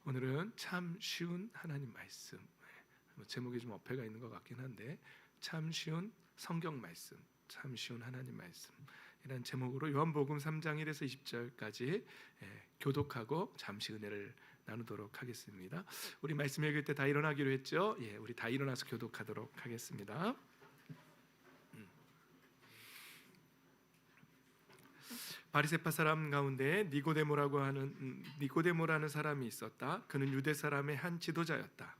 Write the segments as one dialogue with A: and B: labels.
A: 오늘은 참 쉬운 하나님 말씀. 제목이 좀 어폐가 있는 것 같긴 한데 참 쉬운 성경 말씀, 참 쉬운 하나님 말씀 이란 제목으로 요한복음 3장 1에서 20절까지 교독하고 잠시 은혜를 나누도록 하겠습니다. 우리 말씀 읽을 때 다 일어나기로 했죠? 우리 다 일어나서 교독하도록 하겠습니다. 바리새파 사람 가운데 니고데모라는 사람이 있었다. 그는 유대 사람의 한 지도자였다.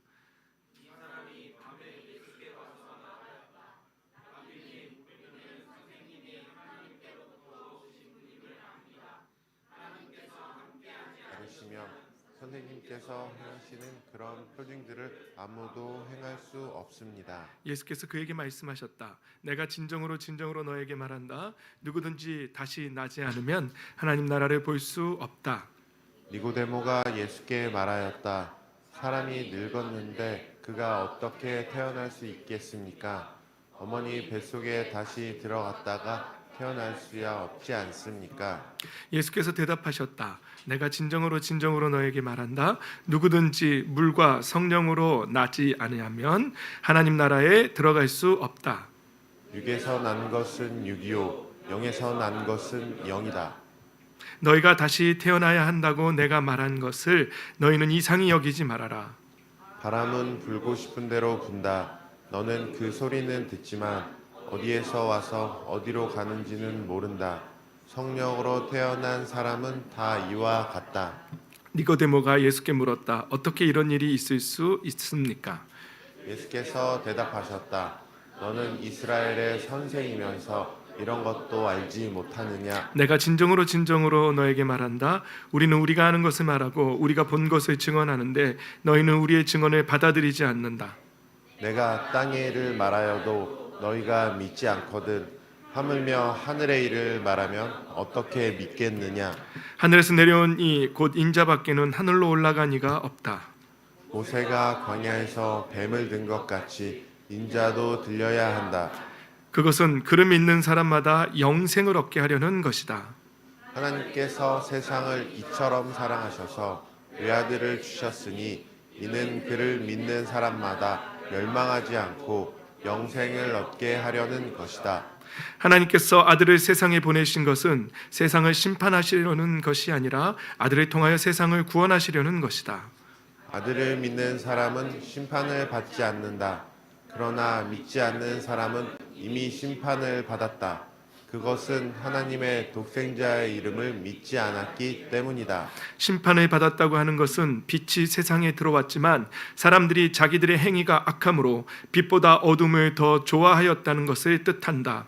B: 다르시며 선생님께서 행하시는 그런 표징들을 아무도 행할 수 없습니다.
A: 예수께서 그에게 말씀하셨다. 내가 진정으로 너에게 말한다. 누구든지 다시 나지 않으면 하나님 나라를 볼 수 없다.
B: 니고데모가 예수께 말하였다. 사람이 늙었는데 그가 어떻게 태어날 수 있겠습니까? 어머니 뱃속에 다시 들어갔다가 태어날 수야 없지 않습니까?
A: 예수께서 대답하셨다. 내가 진정으로 너에게 말한다. 누구든지 물과 성령으로 나지 아니하면 하나님 나라에 들어갈 수 없다.
B: 육에서 난 것은 육이요 영에서 난 것은 영이다.
A: 너희가 다시 태어나야 한다고 내가 말한 것을 너희는 이상히 여기지 말아라.
B: 바람은 불고 싶은 대로 분다. 너는 그 소리는 듣지만 어디에서 와서 어디로 가는지는 모른다. 성령으로 태어난 사람은 다 이와 같다.
A: 니고데모가 예수께 물었다. 어떻게 이런 일이 있을 수 있습니까?
B: 예수께서 대답하셨다. 너는 이스라엘의 선생이면서 이런 것도 알지 못하느냐?
A: 내가 진정으로 너에게 말한다. 우리는 우리가 아는 것을 말하고 우리가 본 것을 증언하는데 너희는 우리의 증언을 받아들이지 않는다.
B: 내가 땅의 일을 말하여도 너희가 믿지 않거든. 하물며 하늘의 일을 말하면 어떻게 믿겠느냐?
A: 하늘에서 내려온 이 곧 인자밖에는 하늘로 올라간 이가 없다.
B: 모세가 광야에서 뱀을 든 것 같이 인자도 들려야 한다.
A: 그것은 그름 있는 사람마다 영생을 얻게 하려는 것이다.
B: 하나님께서 세상을 이처럼 사랑하셔서 외아들을 주셨으니 이는 그를 믿는 사람마다 멸망하지 않고 영생을 얻게 하려는 것이다.
A: 하나님께서 아들을 세상에 보내신 것은 세상을 심판하시려는 것이 아니라 아들을 통하여 세상을 구원하시려는 것이다.
B: 아들을 믿는 사람은 심판을 받지 않는다. 그러나 믿지 않는 사람은 이미 심판을 받았다. 그것은 하나님의 독생자의 이름을 믿지 않았기 때문이다.
A: 심판을 받았다고 하는 것은 빛이 세상에 들어왔지만 사람들이 자기들의 행위가 악함으로 빛보다 어둠을 더 좋아하였다는 것을 뜻한다.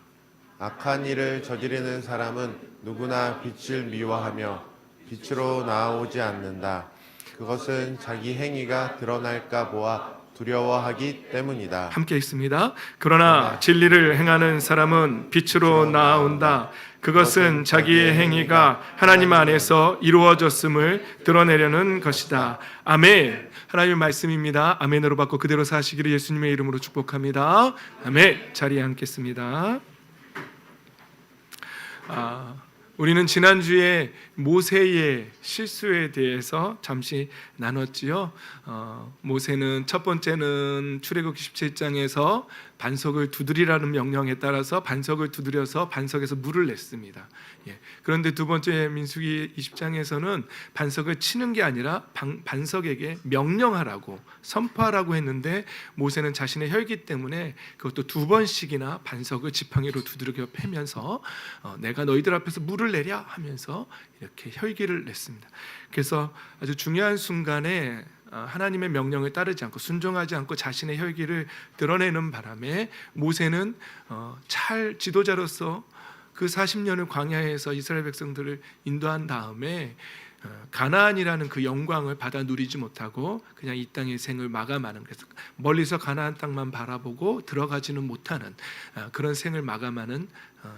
B: 악한 일을 저지르는 사람은 누구나 빛을 미워하며 빛으로 나아오지 않는다. 그것은 자기 행위가 드러날까 보아 두려워하기 때문이다.
A: 함께 읽습니다. 그러나 진리를 행하는 사람은 빛으로 나아온다. 그것은 자기의 행위가 하나님 안에서 이루어졌음을 드러내려는 것이다. 아멘. 하나님의 말씀입니다. 아멘으로 받고 그대로 사시기를 예수님의 이름으로 축복합니다. 아멘. 자리에 앉겠습니다. 우리는 지난주에 모세의 실수에 대해서 잠시 나눴지요. 모세는 첫 번째는 출애굽기 17장에서 반석을 두드리라는 명령에 따라서 반석을 두드려서 반석에서 물을 냈습니다. 그런데 두 번째 민수기 20장에서는 반석을 치는 게 아니라 반석에게 명령하라고 선포하라고 했는데 모세는 자신의 혈기 때문에 그것도 두 번씩이나 반석을 지팡이로 두드려 패면서 내가 너희들 앞에서 물을 내랴 하면서 이렇게 혈기를 냈습니다. 그래서 아주 중요한 순간에 하나님의 명령을 따르지 않고 순종하지 않고 자신의 혈기를 드러내는 바람에 모세는 잘 지도자로서 그 40년을 광야에서 이스라엘 백성들을 인도한 다음에 가나안이라는 그 영광을 받아 누리지 못하고 그냥 이 땅의 생을 마감하는, 그래서 멀리서 가나안 땅만 바라보고 들어가지는 못하는 그런 생을 마감하는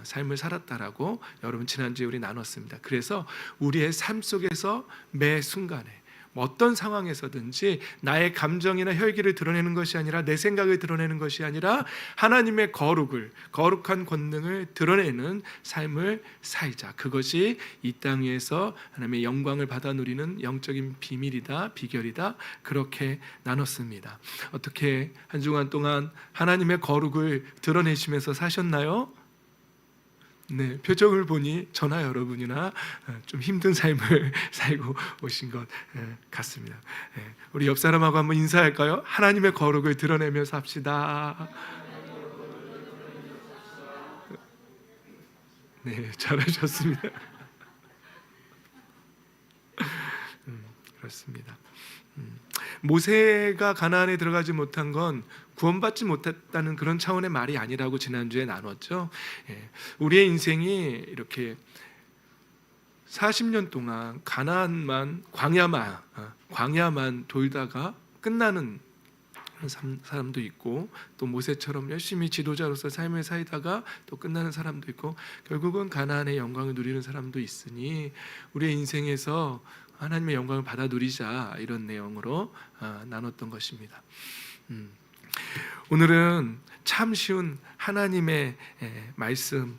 A: 삶을 살았다라고 여러분 지난주에 우리 나눴습니다. 그래서 우리의 삶 속에서 매 순간에 어떤 상황에서든지 나의 감정이나 혈기를 드러내는 것이 아니라 내 생각을 드러내는 것이 아니라 하나님의 거룩한 권능을 드러내는 삶을 살자. 그것이 이 땅 위에서 하나님의 영광을 받아 누리는 영적인 비밀이다, 비결이다. 그렇게 나눴습니다. 어떻게 한 주간 동안 하나님의 거룩을 드러내시면서 사셨나요? 네, 표정을 보니 저나 여러분이나 좀 힘든 삶을 살고 오신 것 같습니다. 우리 옆 사람하고 한번 인사할까요? 하나님의 거룩을 드러내며 삽시다. 네, 잘하셨습니다. 그렇습니다. 모세가 가나안에 들어가지 못한 건 구원받지 못했다는 그런 차원의 말이 아니라고 지난주에 나눴죠. 우리의 인생이 이렇게 40년 동안 가나안만 광야만 돌다가 끝나는 사람도 있고, 또 모세처럼 열심히 지도자로서 삶을 살다가 또 끝나는 사람도 있고, 결국은 가나안의 영광을 누리는 사람도 있으니 우리의 인생에서 하나님의 영광을 받아 누리자, 이런 내용으로 나눴던 것입니다. 오늘은 참 쉬운 하나님의 말씀이라고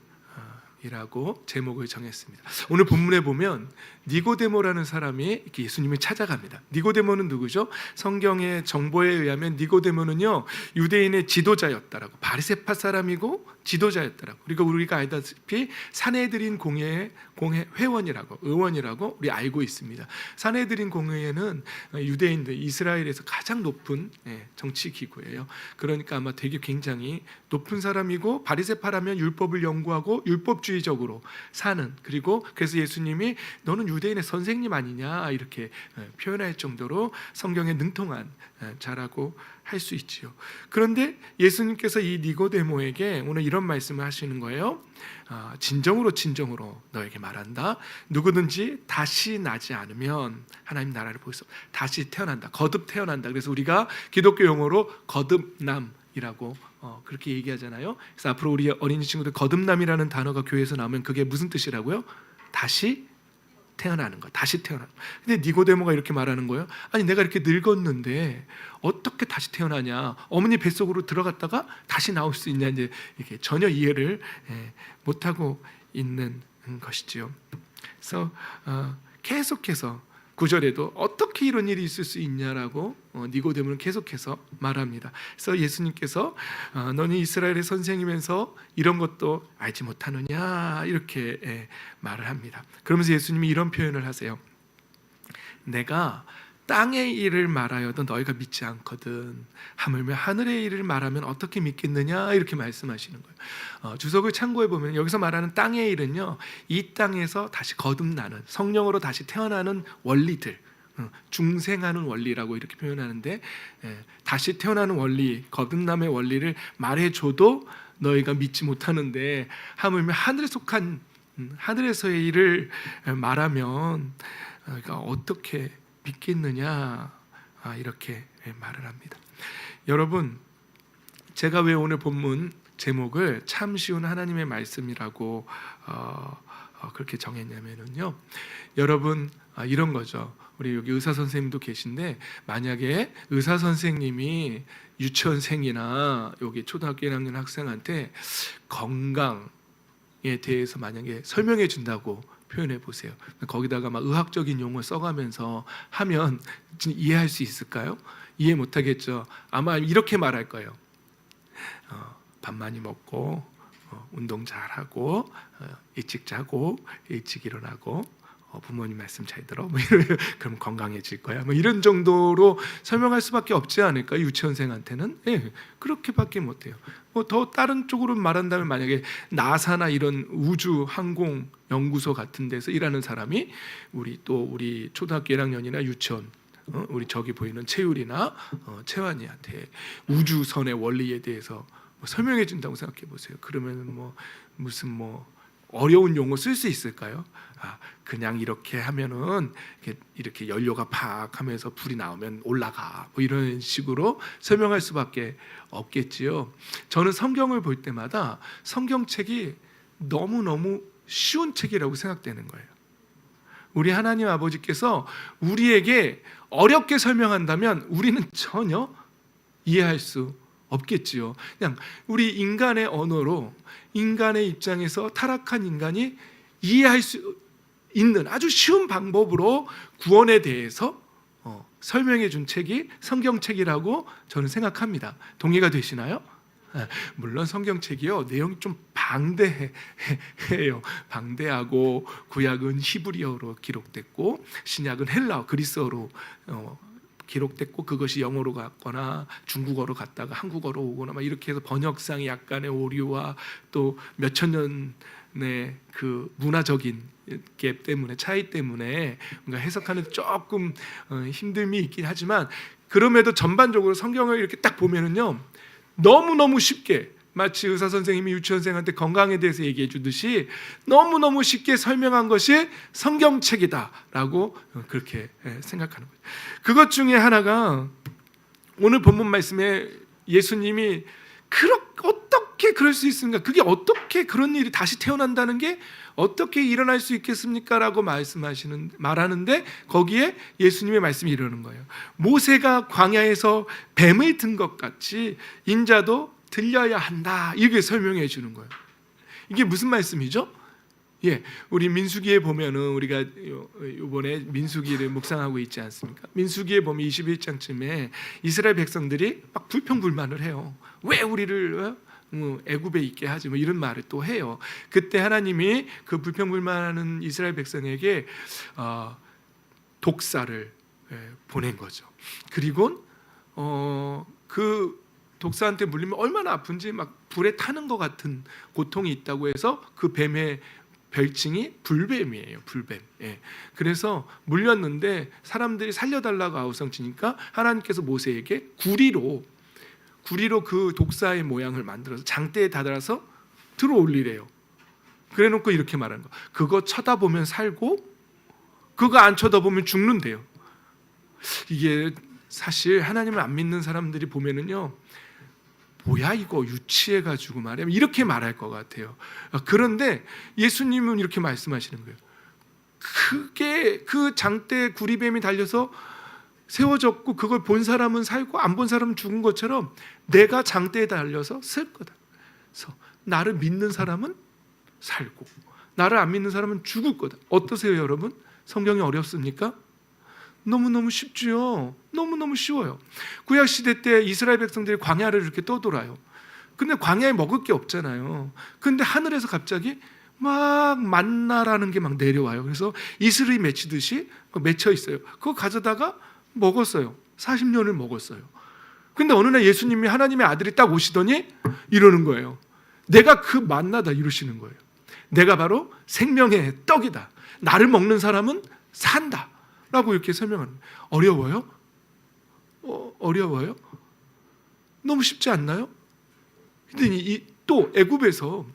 A: 제목을 정했습니다. 오늘 본문에 보면 니고데모라는 사람이 이렇게 예수님을 찾아갑니다. 니고데모는 누구죠? 성경의 정보에 의하면 니고데모는요, 유대인의 지도자였다라고, 바리새파 사람이고 지도자였다라고. 그리고 우리가 알다시피 사내들인 공회의 회원이라고, 의원이라고 우리 알고 있습니다. 사내들인 공회는 유대인들 이스라엘에서 가장 높은 정치 기구예요. 그러니까 아마 되게 굉장히 높은 사람이고, 바리새파라면 율법을 연구하고 율법주의적으로 사는, 그리고 그래서 예수님이 너는 유대인의 선생님 아니냐 이렇게 표현할 정도로 성경에 능통한 자라고 할 수 있지요. 그런데 예수님께서 이 니고데모에게 오늘 이런 말씀을 하시는 거예요. 진정으로 너에게 말한다. 누구든지 다시 나지 않으면 하나님 나라를 볼 수 없다. 다시 태어난다. 거듭 태어난다. 그래서 우리가 기독교 용어로 거듭남이라고 그렇게 얘기하잖아요. 그래서 앞으로 우리 어린이 친구들 거듭남이라는 단어가 교회에서 나오면 그게 무슨 뜻이라고요? 다시 태어나는 거, 다시 태어나는 거. 근데 니고데모가 이렇게 말하는 거예요. 아니, 내가 이렇게 늙었는데 어떻게 다시 태어나냐? 어머니 뱃속으로 들어갔다가 다시 나올 수 있냐? 이제 이렇게 전혀 이해를 못하고 있는 것이지요. 그래서 계속해서 9절에도 어떻게 이런 일이 있을 수 있냐라고 니고데모는 계속해서 말합니다. 그래서 예수님께서 너는 이스라엘의 선생이면서 이런 것도 알지 못하느냐 이렇게 말을 합니다. 그러면서 예수님이 이런 표현을 하세요. 내가 땅의 일을 말하여도 너희가 믿지 않거든. 하물며 하늘의 일을 말하면 어떻게 믿겠느냐 이렇게 말씀하시는 거예요. 주석을 참고해 보면 여기서 말하는 땅의 일은요, 이 땅에서 다시 거듭나는, 성령으로 다시 태어나는 원리들, 중생하는 원리라고 이렇게 표현하는데, 다시 태어나는 원리, 거듭남의 원리를 말해줘도 너희가 믿지 못하는데 하물며 하늘에 속한 하늘에서의 일을 말하면 그러니까 어떻게 믿겠느냐 이렇게 말을 합니다. 여러분, 제가 왜 오늘 본문 제목을 참 쉬운 하나님의 말씀이라고 그렇게 정했냐면요, 여러분 이런 거죠. 우리 여기 의사 선생님도 계신데, 만약에 의사 선생님이 유치원생이나 여기 초등학교 1학년 학생한테 건강에 대해서 만약에 설명해 준다고 표현해 보세요. 거기다가 막 의학적인 용어 써가면서 하면 이해할 수 있을까요? 이해 못하겠죠. 아마 이렇게 말할 거예요. 밥 많이 먹고 운동 잘하고 일찍 자고 일찍 일어나고 부모님 말씀 잘 들어. 그럼 건강해질 거야. 이런 정도로 설명할 수밖에 없지 않을까? 유치원생한테는 그렇게밖에 못해요. 더 다른 쪽으로 말한다면, 만약에 나사나 이런 우주 항공 연구소 같은 데서 일하는 사람이 우리 초등학교 1학년이나 유치원, 우리 저기 보이는 채율이나 채환이한테 우주선의 원리에 대해서 설명해 준다고 생각해 보세요. 그러면 무슨 어려운 용어 쓸 수 있을까요? 그냥 이렇게 하면은 이렇게 연료가 팍 하면서 불이 나오면 올라가, 이런 식으로 설명할 수밖에 없겠지요. 저는 성경을 볼 때마다 성경책이 너무너무 쉬운 책이라고 생각되는 거예요. 우리 하나님 아버지께서 우리에게 어렵게 설명한다면 우리는 전혀 이해할 수 없겠지요. 그냥 우리 인간의 언어로, 인간의 입장에서 타락한 인간이 이해할 수 있는 아주 쉬운 방법으로 구원에 대해서 설명해 준 책이 성경책이라고 저는 생각합니다. 동의가 되시나요? 물론 성경책이요, 내용이 좀 방대해요. 방대하고, 구약은 히브리어로 기록됐고 신약은 헬라어, 그리스어로 기록됐고, 그것이 영어로 갔거나 중국어로 갔다가 한국어로 오거나 막 이렇게 해서 번역상의 약간의 오류와 또 몇천 년의 그 문화적인 갭 때문에, 차이 때문에 뭔가 해석하는 조금 힘듦이 있긴 하지만, 그럼에도 전반적으로 성경을 이렇게 딱 보면은요, 너무너무 쉽게, 마치 의사 선생님이 유치원생한테 건강에 대해서 얘기해 주듯이 너무너무 쉽게 설명한 것이 성경책이다라고 그렇게 생각하는 거예요. 그것 중에 하나가 오늘 본문 말씀에 예수님이 어떻게 그럴 수 있습니까? 그게 어떻게 그런 일이 다시 태어난다는 게 어떻게 일어날 수 있겠습니까? 라고 말하는데 거기에 예수님의 말씀이 이러는 거예요. 모세가 광야에서 뱀을 든 것 같이 인자도 들려야 한다, 이렇게 설명해 주는 거예요. 이게 무슨 말씀이죠? 우리 민수기에 보면은, 우리가 이번에 민수기를 묵상하고 있지 않습니까? 민수기에 보면 21장쯤에 이스라엘 백성들이 막 불평불만을 해요. 왜 우리를 애굽에 있게 하지? 뭐 이런 말을 또 해요. 그때 하나님이 그 불평불만하는 이스라엘 백성에게 독사를 보낸 거죠. 그리고 그 독사한테 물리면 얼마나 아픈지 막 불에 타는 것 같은 고통이 있다고 해서 그 뱀의 별칭이 불뱀이에요. 불뱀. 그래서 물렸는데 사람들이 살려달라고 아우성치니까 하나님께서 모세에게 구리로 그 독사의 모양을 만들어서 장대에 다달아서 들어 올리래요. 그래놓고 이렇게 말하는 거: 그거 쳐다보면 살고 그거 안 쳐다보면 죽는데요. 이게 사실 하나님을 안 믿는 사람들이 보면은요, 뭐야 이거 유치해가지고 말이야, 이렇게 말할 것 같아요. 그런데 예수님은 이렇게 말씀하시는 거예요. 그게 그 장대에 구리뱀이 달려서 세워졌고 그걸 본 사람은 살고 안 본 사람은 죽은 것처럼 내가 장대에 달려서 쓸 거다. 그래서 나를 믿는 사람은 살고 나를 안 믿는 사람은 죽을 거다. 어떠세요 여러분? 성경이 어렵습니까? 너무너무 쉽지요. 너무너무 쉬워요. 구약시대 때 이스라엘 백성들이 광야를 이렇게 떠돌아요. 근데 광야에 먹을 게 없잖아요. 근데 하늘에서 갑자기 막 만나라는 게 막 내려와요. 그래서 이슬이 맺히듯이 맺혀 있어요. 그거 가져다가 먹었어요. 40년을 먹었어요. 근데 어느 날 예수님이, 하나님의 아들이 딱 오시더니 이러는 거예요. 내가 그 만나다, 이러시는 거예요. 내가 바로 생명의 떡이다. 나를 먹는 사람은 산다 라고 이렇게 설명하는 거예요. 어려워요? 어려워요? 너무 쉽지 않나요? 근데 또 애굽에서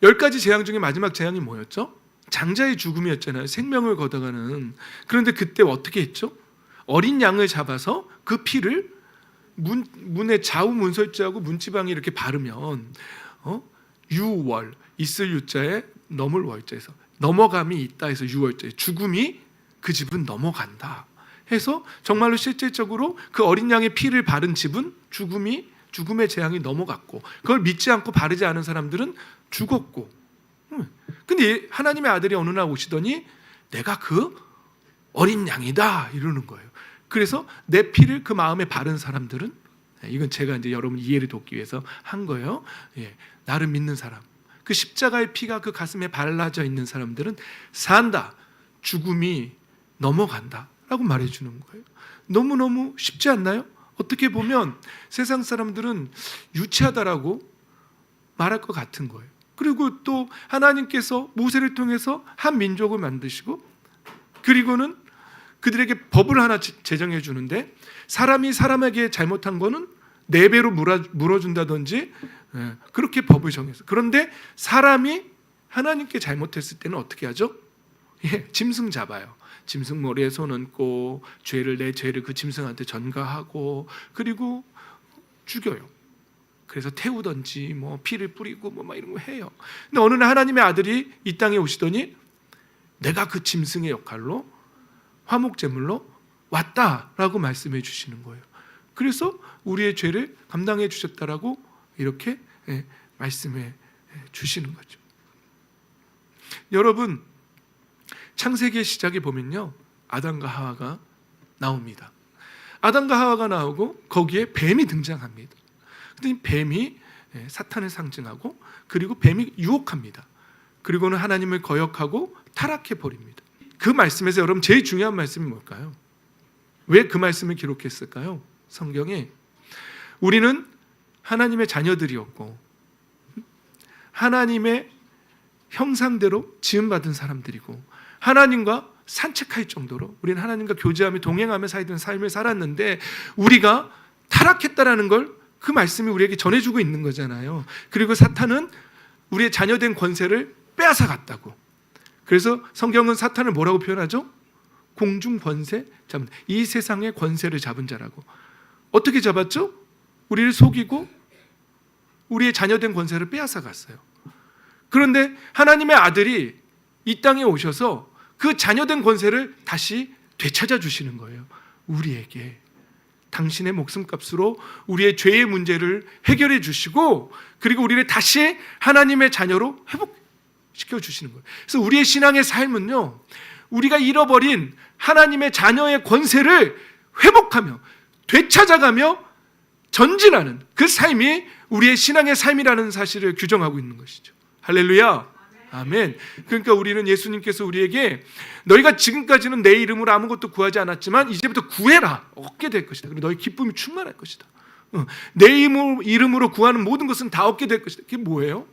A: 10가지 재앙 중에 마지막 재앙이 뭐였죠? 장자의 죽음이었잖아요. 생명을 걷어가는. 그런데 그때 어떻게 했죠? 어린 양을 잡아서 그 피를 문의 좌우 문설주하고 문지방에 이렇게 바르면 유월, 있을 유자에 넘을 월자에서 넘어감이 있다 해서 유월자에 죽음이 그 집은 넘어간다 해서 정말로 실질적으로 그 어린 양의 피를 바른 집은 죽음의 재앙이 넘어갔고, 그걸 믿지 않고 바르지 않은 사람들은 죽었고. 근데 하나님의 아들이 어느 날 오시더니 내가 그 어린 양이다 이러는 거예요. 그래서 내 피를 그 마음에 바른 사람들은, 이건 제가 이제 여러분 이해를 돕기 위해서 한 거예요. 나를 믿는 사람, 그 십자가의 피가 그 가슴에 발라져 있는 사람들은 산다, 죽음이 넘어간다 라고 말해주는 거예요. 너무너무 쉽지 않나요? 어떻게 보면 세상 사람들은 유치하다라고 말할 것 같은 거예요. 그리고 또 하나님께서 모세를 통해서 한 민족을 만드시고, 그리고는 그들에게 법을 하나 제정해 주는데, 사람이 사람에게 잘못한 거는 4배로 물어준다든지 그렇게 법을 정해서. 그런데 사람이 하나님께 잘못했을 때는 어떻게 하죠? 짐승 잡아요. 짐승 머리에 손 얹고 내 죄를 그 짐승한테 전가하고, 그리고 죽여요. 그래서 태우든지 뭐 피를 뿌리고 뭐 막 이런 거 해요. 근데 어느 날 하나님의 아들이 이 땅에 오시더니 내가 그 짐승의 역할로 화목제물로 왔다라고 말씀해 주시는 거예요. 그래서 우리의 죄를 감당해 주셨다라고 이렇게 말씀해 주시는 거죠. 여러분, 창세기의 시작에 보면요, 아담과 하와가 나옵니다. 아담과 하와가 나오고 거기에 뱀이 등장합니다. 근데 뱀이 사탄을 상징하고, 그리고 뱀이 유혹합니다. 그리고는 하나님을 거역하고 타락해 버립니다. 그 말씀에서 여러분 제일 중요한 말씀이 뭘까요? 왜 그 말씀을 기록했을까요? 성경에 우리는 하나님의 자녀들이었고 하나님의 형상대로 지음받은 사람들이고 하나님과 산책할 정도로 우리는 하나님과 교제하며 동행하며 살던 삶을 살았는데 우리가 타락했다라는 걸 그 말씀이 우리에게 전해주고 있는 거잖아요. 그리고 사탄은 우리의 자녀된 권세를 빼앗아 갔다고. 그래서 성경은 사탄을 뭐라고 표현하죠? 공중 권세 잡은, 이 세상의 권세를 잡은 자라고. 어떻게 잡았죠? 우리를 속이고 우리의 자녀된 권세를 빼앗아 갔어요. 그런데 하나님의 아들이 이 땅에 오셔서 그 자녀된 권세를 다시 되찾아 주시는 거예요. 우리에게 당신의 목숨값으로 우리의 죄의 문제를 해결해 주시고, 그리고 우리를 다시 하나님의 자녀로 회복시켜 주시는 거예요. 그래서 우리의 신앙의 삶은요, 우리가 잃어버린 하나님의 자녀의 권세를 회복하며 되찾아가며 전진하는 그 삶이 우리의 신앙의 삶이라는 사실을 규정하고 있는 것이죠. 할렐루야. 아멘. 그러니까 우리는 예수님께서 우리에게 너희가 지금까지는 내 이름으로 아무것도 구하지 않았지만 이제부터 구해라, 얻게 될 것이다. 그리고 너희 기쁨이 충만할 것이다. 내 이름으로 구하는 모든 것은 다 얻게 될 것이다. 그게 뭐예요?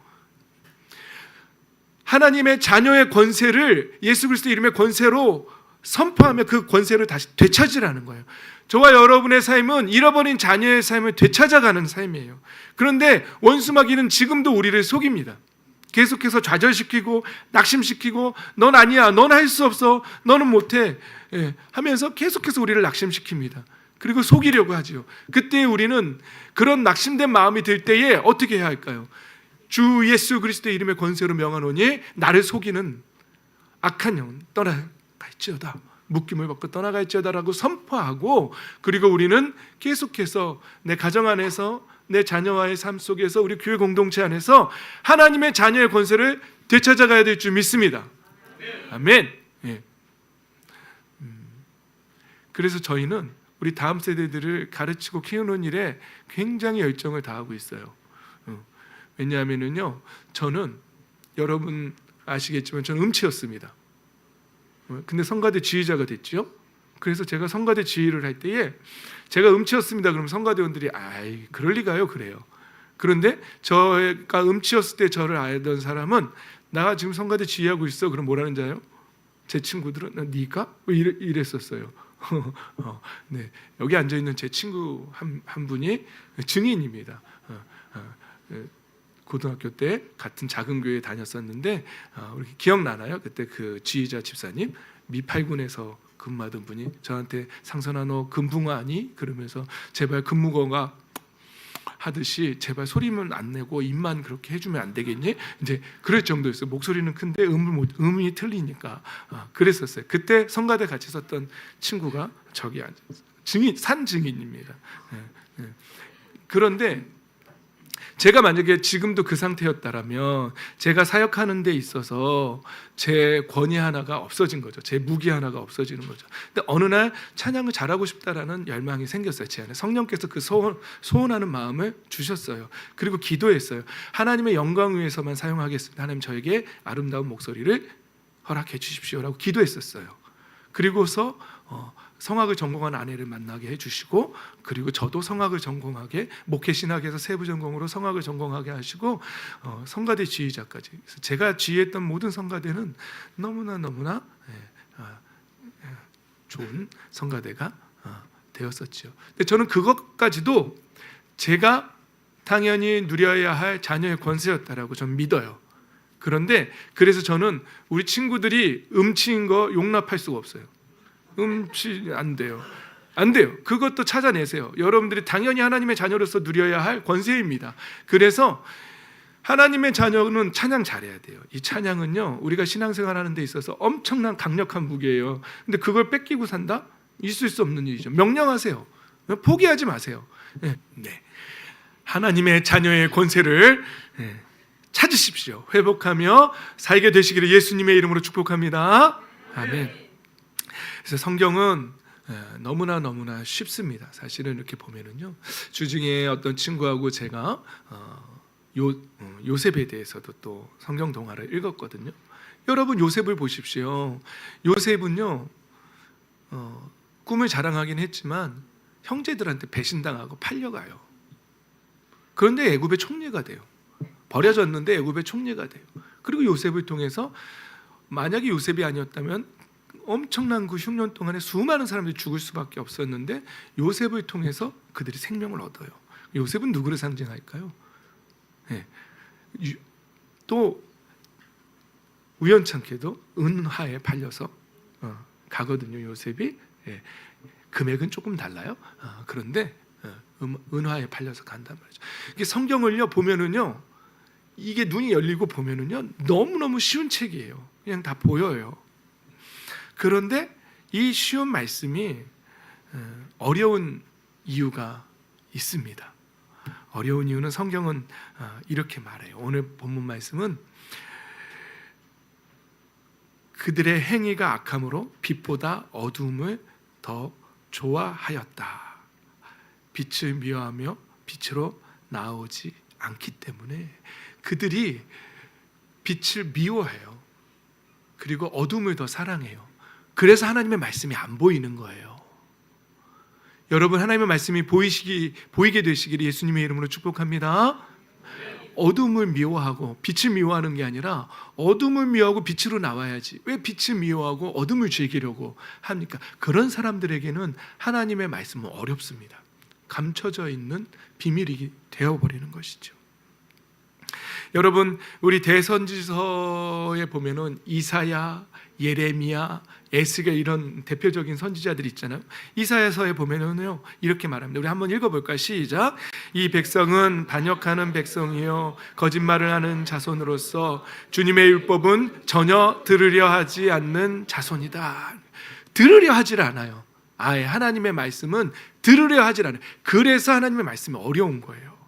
A: 하나님의 자녀의 권세를 예수 그리스도 이름의 권세로 선포하며 그 권세를 다시 되찾으라는 거예요. 저와 여러분의 삶은 잃어버린 자녀의 삶을 되찾아가는 삶이에요. 그런데 원수마귀는 지금도 우리를 속입니다. 계속해서 좌절시키고 낙심시키고 넌 아니야, 넌 할 수 없어, 너는 못해 하면서 계속해서 우리를 낙심시킵니다. 그리고 속이려고 하죠. 그때 우리는 그런 낙심된 마음이 들 때에 어떻게 해야 할까요? 주 예수 그리스도의 이름의 권세로 명하노니 나를 속이는 악한 영은 떠나갈지어다, 묶임을 벗고 떠나갈지어다라고 선포하고, 그리고 우리는 계속해서 내 가정 안에서 내 자녀와의 삶 속에서 우리 교회 공동체 안에서 하나님의 자녀의 권세를 되찾아가야 될 줄 믿습니다. 아멘. 예. 그래서 저희는 우리 다음 세대들을 가르치고 키우는 일에 굉장히 열정을 다하고 있어요. 왜냐하면요, 저는 여러분 아시겠지만 저는 음치였습니다. 근데 성가대 지휘자가 됐죠. 그래서 제가 성가대 지휘를 할 때에 제가 음치였습니다. 그럼 성가대원들이 아이 그럴 리가요, 그래요. 그런데 제가 음치였을 때 저를 알던 사람은 나 지금 성가대 지휘하고 있어. 그럼 뭐라는 줄 알아요? 제 친구들은 네가? 이랬었어요. 네, 여기 앉아 있는 제 친구 한 분이 증인입니다. 고등학교 때 같은 작은 교회에 다녔었는데 우리 기억나나요? 그때 그 지휘자 집사님 미8군에서 근무하던 분이 저한테 상선아 너 금붕어 아니? 그러면서 제발 근무거가 하듯이 제발 소리만 안 내고 입만 그렇게 해주면 안 되겠니? 이제 그럴 정도였어요. 목소리는 큰데 음이 틀리니까 그랬었어요. 그때 성가대 같이 있었던 친구가 저기 앉아있어요. 산증인입니다. 그런데 제가 만약에 지금도 그 상태였다라면 제가 사역하는 데 있어서 제 권위 하나가 없어진 거죠. 제 무기 하나가 없어지는 거죠. 근데 어느 날 찬양을 잘하고 싶다라는 열망이 생겼어요. 제 안에 성령께서 그 소원하는 마음을 주셨어요. 그리고 기도했어요. 하나님의 영광 위해서만 사용하겠습니다. 하나님 저에게 아름다운 목소리를 허락해 주십시오라고 기도했었어요. 그리고서 성악을 전공한 아내를 만나게 해주시고, 그리고 저도 성악을 전공하게, 목회신학에서 세부 전공으로 성악을 전공하게 하시고 성가대 지휘자까지. 그래서 제가 지휘했던 모든 성가대는 너무나 좋은 성가대가 되었었죠. 근데 저는 그것까지도 제가 당연히 누려야 할 자녀의 권세였다라고 저는 믿어요. 그런데 그래서 저는 우리 친구들이 음치인 거 용납할 수가 없어요. 음치 안 돼요. 그것도 찾아내세요. 여러분들이 당연히 하나님의 자녀로서 누려야 할 권세입니다. 그래서 하나님의 자녀는 찬양 잘해야 돼요. 이 찬양은요, 우리가 신앙생활 하는 데 있어서 엄청난 강력한 무기예요. 근데 그걸 뺏기고 산다? 있을 수 없는 일이죠. 명령하세요. 포기하지 마세요. 네. 하나님의 자녀의 권세를 찾으십시오. 회복하며 살게 되시기를 예수님의 이름으로 축복합니다. 아멘. 그래서 성경은 너무나 쉽습니다. 사실은 이렇게 보면은요, 주중에 어떤 친구하고 제가 요셉에 대해서도 또 성경 동화를 읽었거든요. 여러분, 요셉을 보십시오. 요셉은요, 꿈을 자랑하긴 했지만 형제들한테 배신당하고 팔려가요. 그런데 애굽의 총리가 돼요. 버려졌는데 애굽의 총리가 돼요. 그리고 요셉을 통해서, 만약에 요셉이 아니었다면 엄청난 그 흉년 동안에 수많은 사람들이 죽을 수밖에 없었는데 요셉을 통해서 그들이 생명을 얻어요. 요셉은 누구를 상징할까요? 네. 또 우연찮게도 은하에 팔려서 가거든요. 요셉이. 네. 금액은 조금 달라요. 그런데 은하에 팔려서 간단 말이죠. 이게 성경을요 보면은요, 이게 눈이 열리고 보면은요 너무너무 쉬운 책이에요. 그냥 다 보여요. 그런데 이 쉬운 말씀이 어려운 이유가 있습니다. 어려운 이유는 성경은 이렇게 말해요. 오늘 본문 말씀은 그들의 행위가 악함으로 빛보다 어두움을 더 좋아하였다. 빛을 미워하며 빛으로 나오지 않기 때문에 그들이 빛을 미워해요. 그리고 어둠을 더 사랑해요. 그래서 하나님의 말씀이 안 보이는 거예요. 여러분, 하나님의 말씀이 보이게 되시기를 예수님의 이름으로 축복합니다. 어둠을 미워하고 빛을 미워하는 게 아니라 어둠을 미워하고 빛으로 나와야지. 왜 빛을 미워하고 어둠을 즐기려고 합니까? 그런 사람들에게는 하나님의 말씀은 어렵습니다. 감춰져 있는 비밀이 되어버리는 것이죠. 여러분, 우리 대선지서에 보면은 이사야, 예레미야, 에스겔 이런 대표적인 선지자들이 있잖아요. 이사야서에 보면은요 이렇게 말합니다. 우리 한번 읽어볼까요? 시작. 이 백성은 반역하는 백성이요 거짓말을 하는 자손으로서 주님의 율법은 전혀 들으려 하지 않는 자손이다. 들으려 하질 않아요. 아예 하나님의 말씀은 들으려 하질 않아요. 그래서 하나님의 말씀이 어려운 거예요.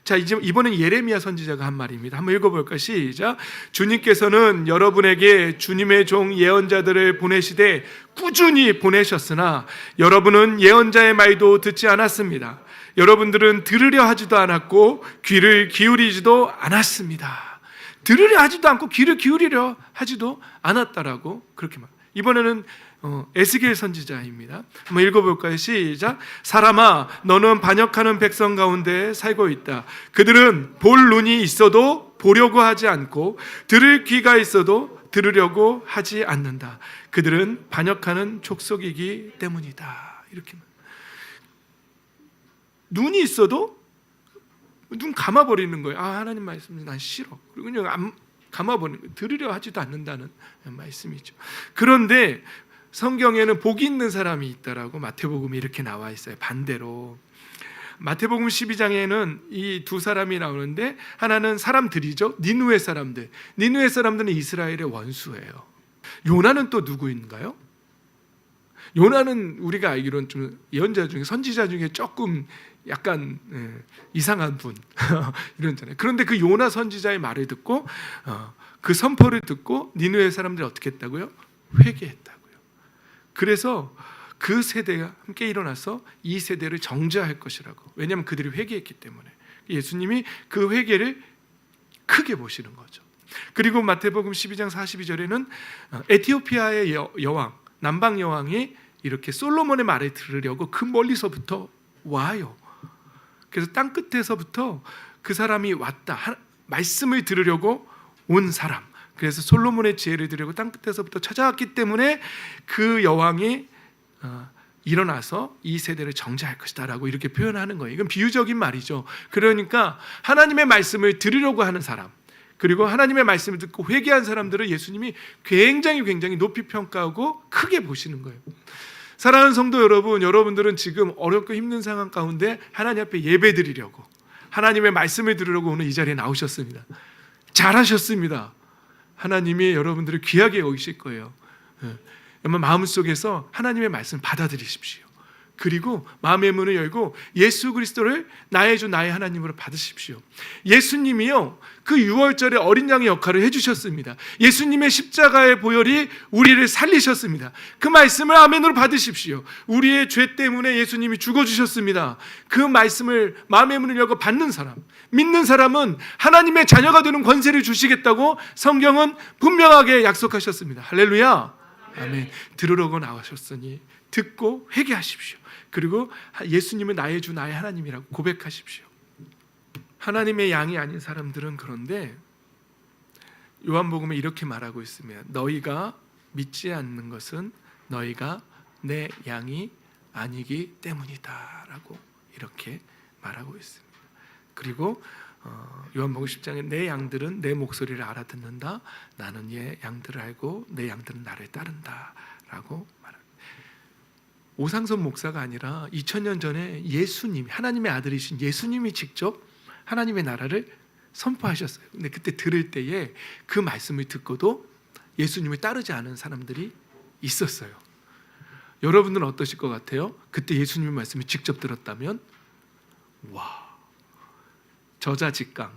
A: 자, 이번엔 예레미야 선지자가 한 말입니다. 한번 읽어볼까요? 시작. 주님께서는 여러분에게 주님의 종 예언자들을 보내시되 꾸준히 보내셨으나 여러분은 예언자의 말도 듣지 않았습니다. 여러분들은 들으려 하지도 않았고 귀를 기울이지도 않았습니다. 들으려 하지도 않고 귀를 기울이려 하지도 않았다라고 그렇게 말. 이번에는 에스겔 선지자입니다. 한번 읽어볼까요? 시작. 사람아, 너는 반역하는 백성 가운데 살고 있다. 그들은 볼 눈이 있어도 보려고 하지 않고 들을 귀가 있어도 들으려고 하지 않는다. 그들은 반역하는 족속이기 때문이다. 이렇게 눈이 있어도 눈 감아버리는 거예요. 하나님 말씀 난 싫어. 그리고 그냥 감아버리는 거예요. 들으려 하지도 않는다는 말씀이죠. 그런데 성경에는 복이 있는 사람이 있다라고 마태복음에 이렇게 나와 있어요. 반대로 마태복음 12장에는 이 두 사람이 나오는데 하나는 사람들이죠. 니느웨 사람들. 니느웨 사람들은 이스라엘의 원수예요. 요나는 또 누구인가요? 요나는 우리가 알기로는 좀 예언자 중에 선지자 중에 조금 약간 이상한 분 이런잖아요. 그런데 그 요나 선지자의 말을 듣고 그 선포를 듣고 니느웨 사람들이 어떻게 했다고요? 회개했다고요. 그래서 그 세대가 함께 일어나서 이 세대를 정죄할 것이라고. 왜냐하면 그들이 회개했기 때문에. 예수님이 그 회개를 크게 보시는 거죠. 그리고 마태복음 12장 42절에는 에티오피아의 여왕, 남방 여왕이 이렇게 솔로몬의 말을 들으려고 그 멀리서부터 와요. 그래서 땅 끝에서부터 그 사람이 왔다. 말씀을 들으려고 온 사람. 그래서 솔로몬의 지혜를 들으려고 땅 끝에서부터 찾아왔기 때문에 그 여왕이 일어나서 이 세대를 정죄할 것이다 라고 이렇게 표현하는 거예요. 이건 비유적인 말이죠. 그러니까 하나님의 말씀을 들으려고 하는 사람, 그리고 하나님의 말씀을 듣고 회개한 사람들을 예수님이 굉장히 높이 평가하고 크게 보시는 거예요. 사랑하는 성도 여러분, 여러분들은 지금 어렵고 힘든 상황 가운데 하나님 앞에 예배드리려고, 하나님의 말씀을 들으려고 오늘 이 자리에 나오셨습니다. 잘하셨습니다. 하나님이 여러분들을 귀하게 여기실 거예요. 여러분 마음속에서 하나님의 말씀을 받아들이십시오. 그리고 마음의 문을 열고 예수 그리스도를 나의 주 나의 하나님으로 받으십시오. 예수님이요 그 6월절에 어린 양의 역할을 해주셨습니다. 예수님의 십자가의 보혈이 우리를 살리셨습니다. 그 말씀을 아멘으로 받으십시오. 우리의 죄 때문에 예수님이 죽어주셨습니다. 그 말씀을 마음의 문을 열고 받는 사람, 믿는 사람은 하나님의 자녀가 되는 권세를 주시겠다고 성경은 분명하게 약속하셨습니다. 할렐루야. 아멘. 들으려고 나오셨으니 듣고 회개하십시오. 그리고 예수님은 나의 주 나의 하나님이라고 고백하십시오. 하나님의 양이 아닌 사람들은 그런데 요한복음에 이렇게 말하고 있으면 너희가 믿지 않는 것은 너희가 내 양이 아니기 때문이다 라고 이렇게 말하고 있습니다. 그리고 요한복음 10장에 내 양들은 내 목소리를 알아듣는다. 나는 얘 양들을 알고 내 양들은 나를 따른다 라고 말합니다. 오상선 목사가 아니라 2000년 전에 예수님, 하나님의 아들이신 예수님이 직접 하나님의 나라를 선포하셨어요. 근데 그때 들을 때에 그 말씀을 듣고도 예수님을 따르지 않은 사람들이 있었어요. 여러분들은 어떠실 것 같아요? 그때 예수님의 말씀을 직접 들었다면 와, 저자직강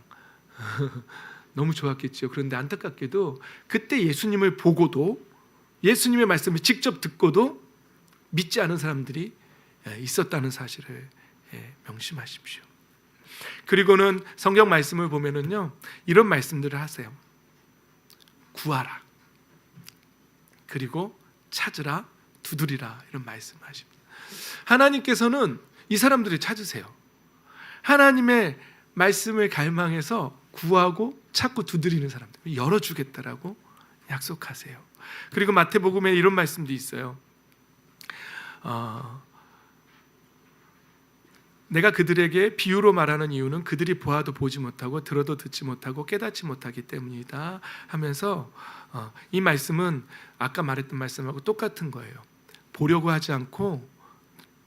A: 너무 좋았겠죠. 그런데 안타깝게도 그때 예수님을 보고도 예수님의 말씀을 직접 듣고도 믿지 않은 사람들이 있었다는 사실을 명심하십시오. 그리고는 성경 말씀을 보면은요 이런 말씀들을 하세요. 구하라, 그리고 찾으라, 두드리라 이런 말씀을 하십니다. 하나님께서는 이 사람들을 찾으세요. 하나님의 말씀을 갈망해서 구하고 찾고 두드리는 사람들 열어주겠다라고 약속하세요. 그리고 마태복음에 이런 말씀도 있어요. 내가 그들에게 비유로 말하는 이유는 그들이 보아도 보지 못하고 들어도 듣지 못하고 깨닫지 못하기 때문이다 하면서 이 말씀은 아까 말했던 말씀하고 똑같은 거예요. 보려고 하지 않고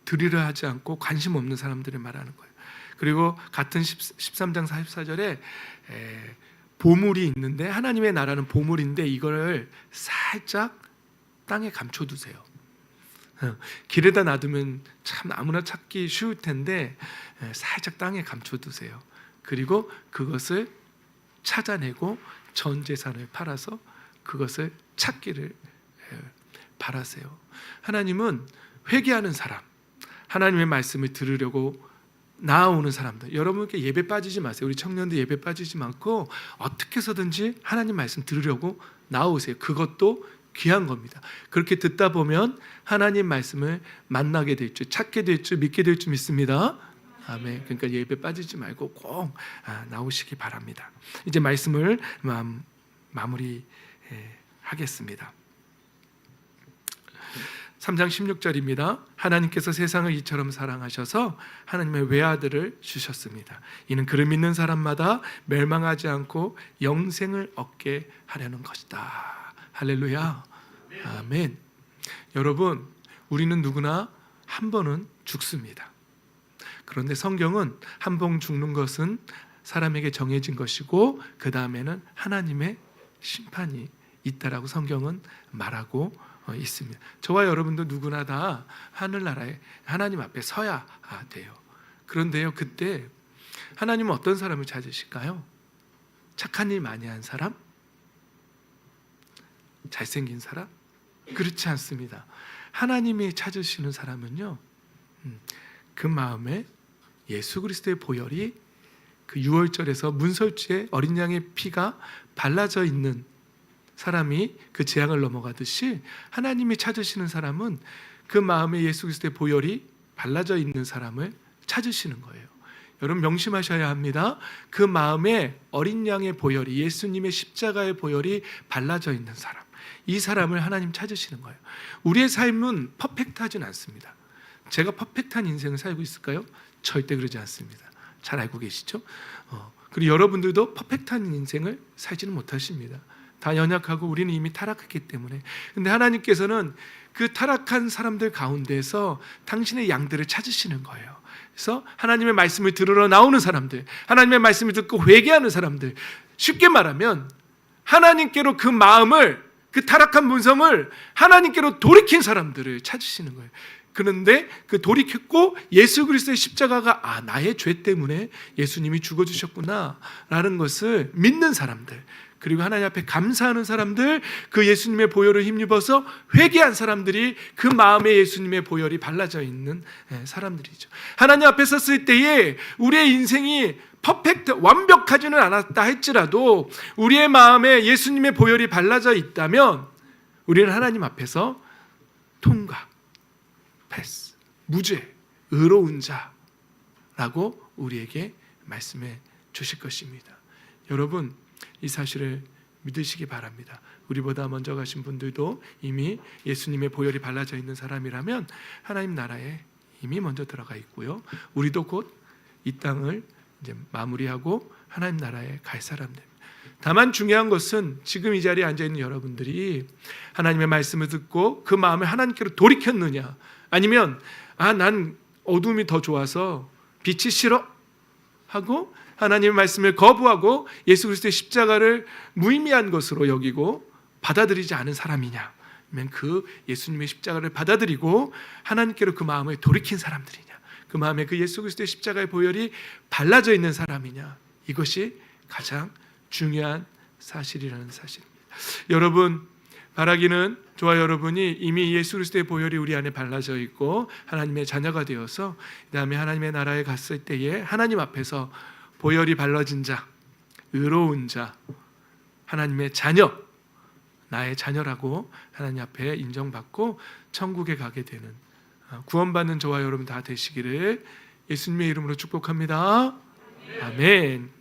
A: 들으려 하지 않고 관심 없는 사람들을 말하는 거예요. 그리고 같은 13장 44절에 보물이 있는데 하나님의 나라는 보물인데 이거를 살짝 땅에 감춰두세요. 길에다 놔두면 참 아무나 찾기 쉬울 텐데 살짝 땅에 감춰두세요. 그리고 그것을 찾아내고 전 재산을 팔아서 그것을 찾기를 바라세요. 하나님은 회개하는 사람, 하나님의 말씀을 들으려고 나아오는 사람들, 여러분께 예배 빠지지 마세요. 우리 청년들 예배 빠지지 않고 어떻게 해서든지 하나님 말씀 들으려고 나오세요. 그것도 귀한 겁니다. 그렇게 듣다 보면 하나님 말씀을 만나게 될 줄, 찾게 될 줄, 믿게 될 줄 믿습니다. 아멘. 그러니까 예배 빠지지 말고 꼭 나오시기 바랍니다. 이제 말씀을 마무리하겠습니다. 3장 16절입니다. 하나님께서 세상을 이처럼 사랑하셔서 하나님의 외아들을 주셨습니다. 이는 그를 믿는 사람마다 멸망하지 않고 영생을 얻게 하려는 것이다. 할렐루야. 아멘. 여러분, 우리는 누구나 한 번은 죽습니다. 그런데 성경은 한 번 죽는 것은 사람에게 정해진 것이고 그 다음에는 하나님의 심판이 있다라고 성경은 말하고 있습니다. 저와 여러분도 누구나 다 하늘나라에 하나님 앞에 서야 돼요. 그런데요, 그때 하나님은 어떤 사람을 찾으실까요? 착한 일 많이 한 사람? 잘생긴 사람? 그렇지 않습니다. 하나님이 찾으시는 사람은요, 그 마음에 예수 그리스도의 보혈이 그 유월절에서 문설주에 어린 양의 피가 발라져 있는 사람이 그 재앙을 넘어가듯이 하나님이 찾으시는 사람은 그 마음에 예수 그리스도의 보혈이 발라져 있는 사람을 찾으시는 거예요. 여러분 명심하셔야 합니다. 그 마음에 어린 양의 보혈이, 예수님의 십자가의 보혈이 발라져 있는 사람, 이 사람을 하나님 찾으시는 거예요. 우리의 삶은 퍼펙트하진 않습니다. 제가 퍼펙트한 인생을 살고 있을까요? 절대 그러지 않습니다. 잘 알고 계시죠? 그리고 여러분들도 퍼펙트한 인생을 살지는 못하십니다. 다 연약하고 우리는 이미 타락했기 때문에. 근데 하나님께서는 그 타락한 사람들 가운데서 당신의 양들을 찾으시는 거예요. 그래서 하나님의 말씀을 들으러 나오는 사람들, 하나님의 말씀을 듣고 회개하는 사람들, 쉽게 말하면 하나님께로 그 마음을, 그 타락한 문성을 하나님께로 돌이킨 사람들을 찾으시는 거예요. 그런데 그 돌이켰고 예수 그리스도의 십자가가 나의 죄 때문에 예수님이 죽어주셨구나 라는 것을 믿는 사람들, 그리고 하나님 앞에 감사하는 사람들, 그 예수님의 보혈을 힘입어서 회개한 사람들이 그 마음에 예수님의 보혈이 발라져 있는 사람들이죠. 하나님 앞에 섰을 때에 우리의 인생이 퍼펙트, 완벽하지는 않았다 할지라도 우리의 마음에 예수님의 보혈이 발라져 있다면 우리는 하나님 앞에서 통과, 패스, 무죄, 의로운 자라고 우리에게 말씀해 주실 것입니다. 여러분, 이 사실을 믿으시기 바랍니다. 우리보다 먼저 가신 분들도 이미 예수님의 보혈이 발라져 있는 사람이라면 하나님 나라에 이미 먼저 들어가 있고요. 우리도 곧 이 땅을 이제 마무리하고 하나님 나라에 갈 사람들. 다만 중요한 것은 지금 이 자리에 앉아 있는 여러분들이 하나님의 말씀을 듣고 그 마음을 하나님께로 돌이켰느냐, 아니면 난 어둠이 더 좋아서 빛이 싫어 하고 하나님의 말씀을 거부하고 예수 그리스도의 십자가를 무의미한 것으로 여기고 받아들이지 않은 사람이냐, 아니면 그 예수님의 십자가를 받아들이고 하나님께로 그 마음을 돌이킨 사람들이냐, 그 마음에 그 예수 그리스도의 십자가의 보혈이 발라져 있는 사람이냐, 이것이 가장 중요한 사실이라는 사실입니다. 여러분, 바라기는 저와 여러분이 이미 예수 그리스도의 보혈이 우리 안에 발라져 있고 하나님의 자녀가 되어서 그다음에 하나님의 나라에 갔을 때에 하나님 앞에서 보혈이 발라진 자, 의로운 자, 하나님의 자녀, 나의 자녀라고 하나님 앞에 인정받고 천국에 가게 되는 구원받는 저와 여러분 다 되시기를 예수님의 이름으로 축복합니다. 아멘.